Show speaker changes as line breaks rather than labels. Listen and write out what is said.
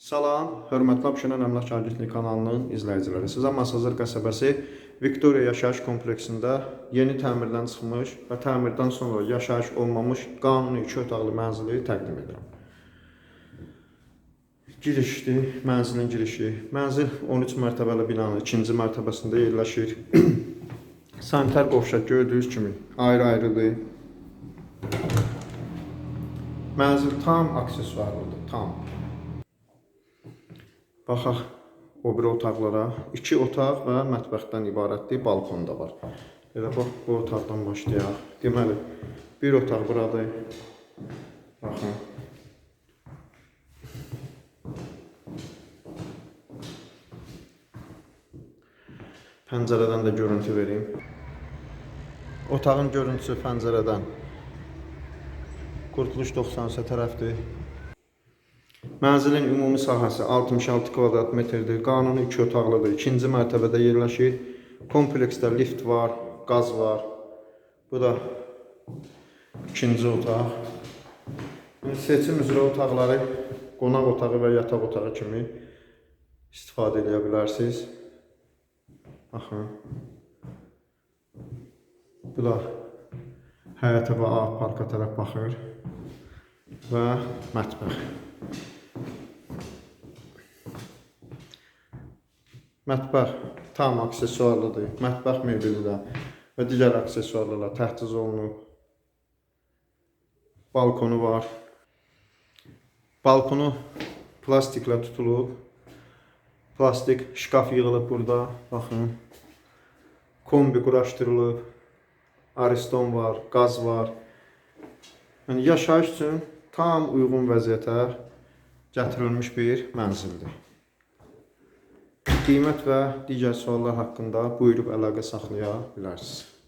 Salam, hörmətli Abşeron Əmlak Agentliyi kanalının izləyiciləri. Sizə Masazır qəsəbəsi Viktoriya yaşayış kompleksində yeni təmirdən çıxmış və təmirdən sonra yaşayış olmamış qanuni 2 otaqlı mənzili təqdim edirəm. Girişdir, mənzilin girişi. Mənzil 13 mərtəbəli binanın 2-ci mərtəbəsində yerləşir. Sanitar qovşaq gördüyünüz kimi ayrı-ayrıdır. Mənzil tam aksesuarlıdır, tam. Baxaq o bir otaqlara. 2 otaq və mətbəxdən ibarətdir, balkon da var. Elə bax, bu otaqdan başlayaq. Deməli, bir otaq buradır. Baxın. Pəncərədən də görüntü vereyim. Otağın görüntüsü pəncərədən Qurtuluş 93 tərəfdir. Mənzilin ümumi sahəsi 66 kvadrat metrdir. Qanuni 2 otaqlıdır. 2-ci mərtəbədə yerləşir. Kompleksdə lift var, qaz var. Bu da 2-ci otaq. Seçim üzrə otaqları qonaq otağı və yataq otağı kimi istifadə edə bilərsiniz. Baxın. Bu da həyətə və parka tərəf baxır. Və mətbəx. Mətbəx tam aksesuarlıdır. Mətbəx mebeli də və digər aksesuarlarla təchiz olunub. Balkonu var. Balkonu plastiklə tutulub. Plastik şkaf yığılıb burada. Baxın. Kombi quraşdırılıb. Ariston var, qaz var. Yəni yaşayış üçün tam uyğun vəziyyətə gətirilmiş bir mənzildir. Qiymət və digər suallar haqqında buyurub əlaqə saxlaya bilərsiniz.